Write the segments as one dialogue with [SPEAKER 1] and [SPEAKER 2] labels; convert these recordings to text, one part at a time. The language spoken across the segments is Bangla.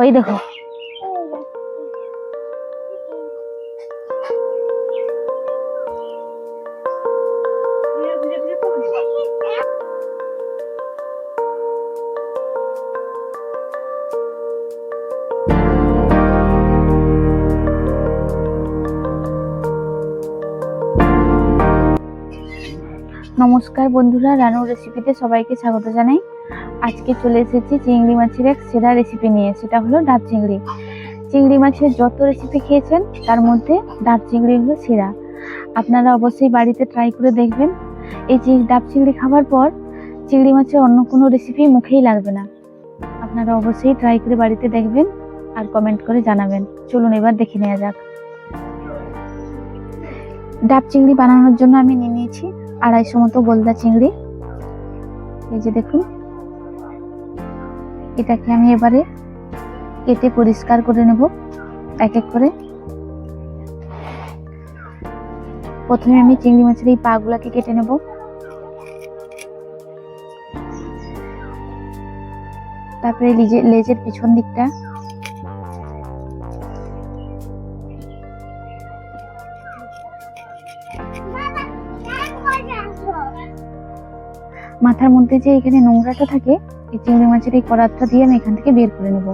[SPEAKER 1] ওই দেখো, নমস্কার বন্ধুরা, রানুর রেসিপিতে সবাইকে স্বাগত জানাই। আজকে চলে এসেছি চিংড়ি মাছের এক সেরা রেসিপি নিয়ে, সেটা হলো ডাব চিংড়ি। চিংড়ি মাছের যত রেসিপি খেয়েছেন তার মধ্যে ডাব চিংড়ি হলো সেরা। আপনারা অবশ্যই বাড়িতে ট্রাই করে দেখবেন। এই ডাব চিংড়ি খাবার পর চিংড়ি মাছের অন্য কোনো রেসিপি মুখেই লাগবে না। আপনারা অবশ্যই ট্রাই করে বাড়িতে দেখবেন আর কমেন্ট করে জানাবেন। চলুন এবার দেখে নেওয়া যাক। ডাব চিংড়ি বানানোর জন্য আমি নিয়ে নিয়েছি 250 মতো গোলদা চিংড়ি। এই যে দেখুন, এটাকে আমি এবারে কেটে পরিষ্কার করে নেব এক এক করে। প্রথমে আমি চিংড়ি মাছের এই পা গুলাকে কেটে নেব। তারপরে লেজের পিছন দিকটা, মাথার মধ্যে যে এখানে নোংরাটা থাকে, এই চিংড়ি মাছের এই করাতটা দিয়ে আমি এখান থেকে বের করে নেব।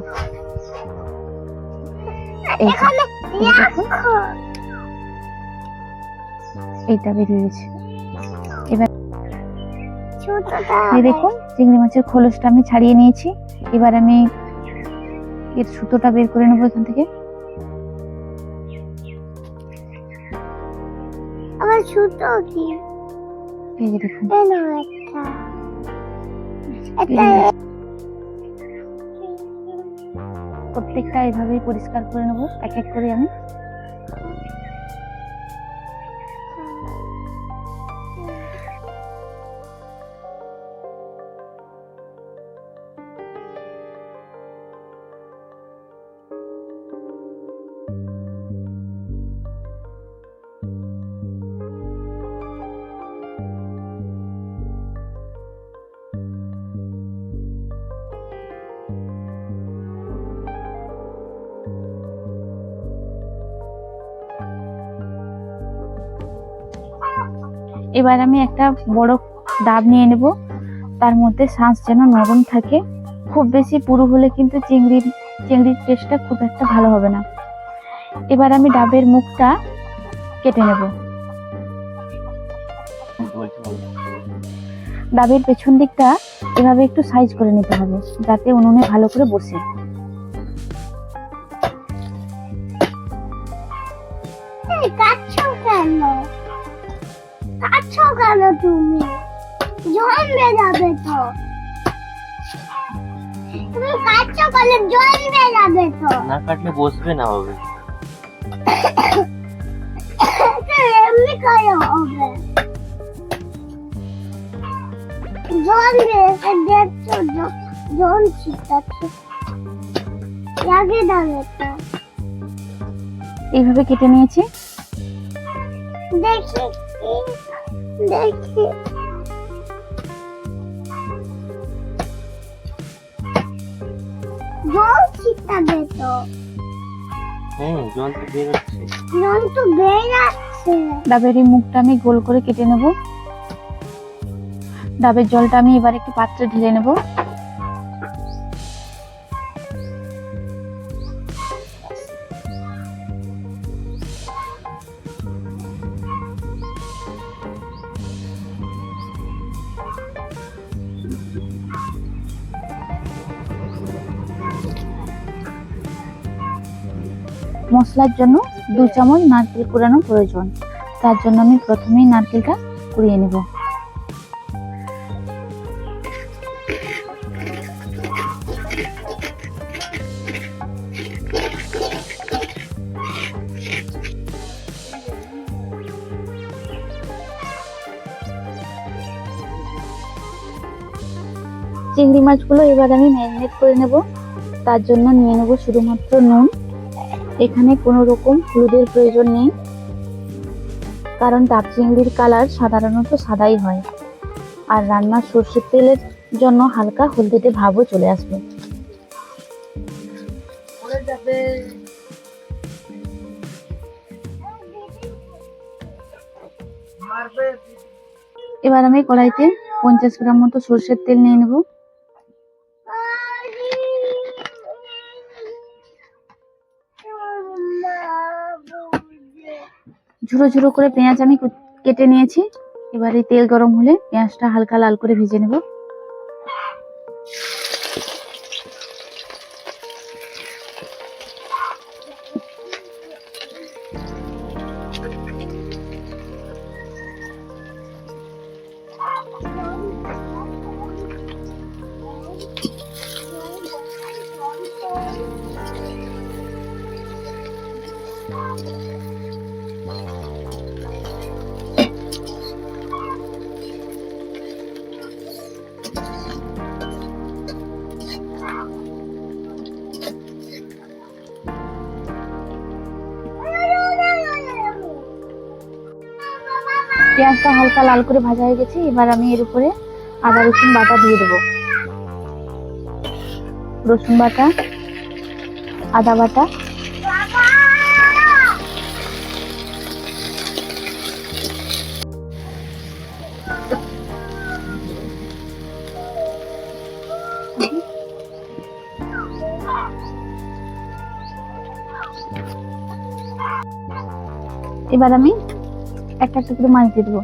[SPEAKER 1] এইটা বেরিয়ে গেছে। এবার দেখুন, চিংড়ি মাছের খোলসটা আমি ছাড়িয়ে নিয়েছি। এবার আমি এর সুতোটা বের করে নেবো এখান থেকে।
[SPEAKER 2] আমার সুতো কি?
[SPEAKER 1] এই যে দেখুন, প্রত্যেকটা এভাবেই পরিষ্কার করে নেব এক এক করে আমি। এবার আমি একটা বড় ডাব নিয়ে নেব। তার মধ্যে শাঁস যেন নরম থাকে। খুব বেশি পুরু হলে কিন্তু চিংড়ির টেস্টটা খুব একটা ভালো হবে না। এবার আমি ডাবের মুখটা কেটে নেব। ডাবের পেছন দিকটা এভাবে একটু সাইজ করে নিতে হবে, যাতে উনুনে ভালো করে বসে।
[SPEAKER 2] তুমি জমবে যাবে তো, তুমি কাটছো বলে জমবে যাবে তো।
[SPEAKER 3] না কাটলে বসবে না, হবে
[SPEAKER 2] এমনি করে হবে, জমবে। দেখছো জমছি, লাগে যাবে তো।
[SPEAKER 1] এইভাবে কেটে নিয়েছি।
[SPEAKER 2] দেখি জল ছিটাবে তো।
[SPEAKER 3] জল তো বেরোচ্ছে।
[SPEAKER 2] জল তো বেরাচ্ছে।
[SPEAKER 1] ডাবের এই মুখটা আমি গোল করে কেটে নেব। ডাবের জলটা আমি এবার একটু পাত্রে ঢেলে নেব। মশলার জন্য 2 চামচ নারকেল কুড়ানো প্রয়োজন। তার জন্য আমি প্রথমেই নারকেলটা কুড়িয়ে নেব। চিংড়ি মাছগুলো এবার আমি ম্যারিনেট করে নেব। তার জন্য নিয়ে নেব শুধুমাত্র নুন। এখানে কোনো রকম হলুদের প্রয়োজন নেই, কারণ ডাব চিংড়ির কালার সাধারণত সাদাই হয়, আর রান্নার সরষের তেলের জন্য হালকা হলদেটে ভাবও চলে আসবে। এবার আমি কড়াইতে 50 গ্রাম মতো সরষের তেল নিয়ে নেব। ঝুড়ো ঝুড়ো করে পেঁয়াজ আমি কেটে নিয়েছি। এবার এই তেল গরম হলে পেঁয়াজটা হালকা লাল করে ভেজে নেব। পেঁয়াজটা হালকা লাল করে ভাজা হয়ে গেছে। এবার আমি এর উপরে আদা রসুন বাটা দিয়ে দেবো। রসুন বাটা, আদা বাটা, এবার আমি একটা একটা করে মাছ দিয়ে দেবো।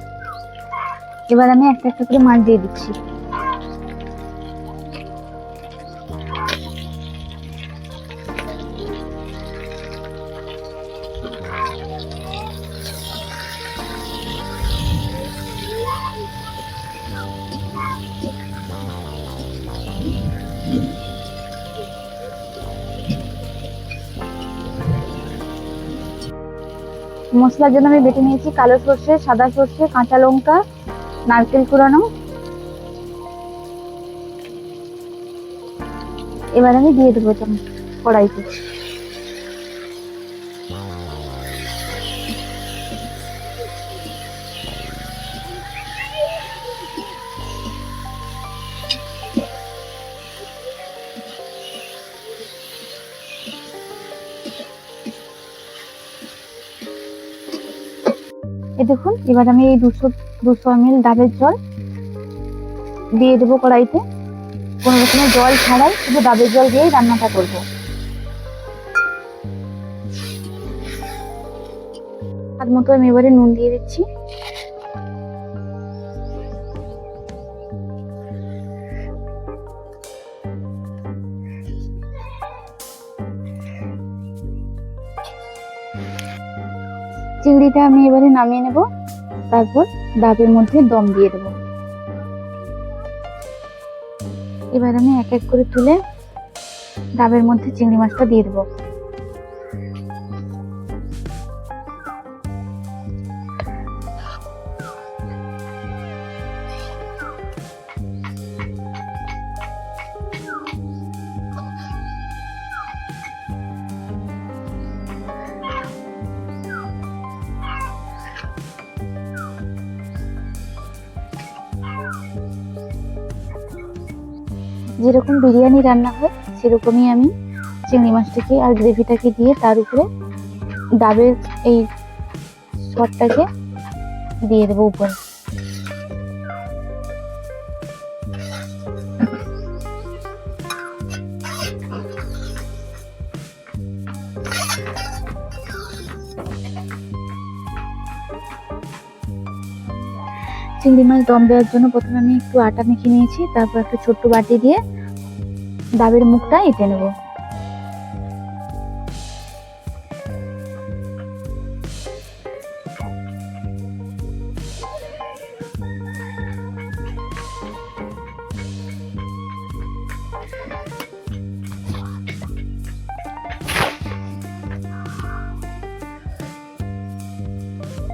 [SPEAKER 1] এবার আমি একটা একটা করে মাছ দিয়ে দিচ্ছি। মশলার জন্য আমি বেটে নিয়েছি কালো সর্ষে, সাদা সর্ষে, কাঁচা লঙ্কা, নারকেল কুড়ানো। এবার আমি দিয়ে দেবো কড়াইতে। এই দেখুন, এবার আমি এই 200 ml ডাবের জল দিয়ে দেবো কড়াইতে। কোনো রকমের জল ছাড়াই শুধু ডাবের জল দিয়েই রান্নাটা করবো। স্বাদ মতো আমি এবারে নুন দিয়ে দিচ্ছি। চিংড়িটা আমি এবারে নামিয়ে নেব। তারপর ডাবের মধ্যে দম দিয়ে দেবো। এবার আমি এক এক করে তুলে ডাবের মধ্যে চিংড়ি মাছটা দিয়ে দেবো। যেরকম বিরিয়ানি রান্না হয় সেরকমই আমি চিংড়ি মাছটাকে আর গ্রেভিটাকে দিয়ে তার উপরে ডাবের এই সরটাকে দিয়ে দেবো উপরে। চিংড়ি মাছ দম দেওয়ার জন্য প্রথমে আমি একটু আটা মেখে নিয়েছি। তারপর একটা ছোট্ট বাটি দিয়ে ডাবের মুখটা এঁটে নেব।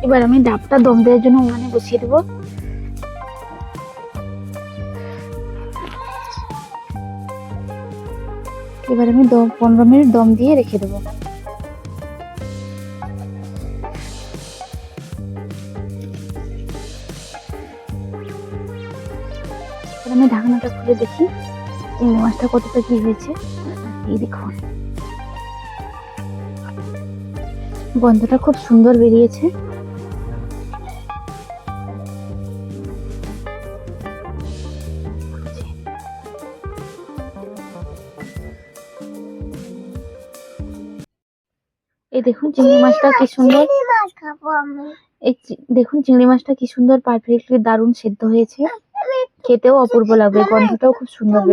[SPEAKER 1] এবার আমি ডাবটা দম দেওয়ার জন্য উনানে বসিয়ে দেবো। এবার আমি 15 মিনিট দম দিয়ে রেখে দেবো। আমি ঢাকনাটা খুলে দেখি চিংড়ি মাছটা কতটা কি হয়েছে। এই দেখুন, গন্ধটা খুব সুন্দর বেরিয়েছে। এই দেখুন চিংড়ি মাছটা কি সুন্দর,
[SPEAKER 2] চিংড়ি মাছ খাবো আমি।
[SPEAKER 1] দেখুন চিংড়ি মাছটা কি সুন্দর পারফেক্টলি দারুণ সেদ্ধ হয়েছে, খেতেও অপূর্ব লাগবে, গন্ধটাও খুব সুন্দর।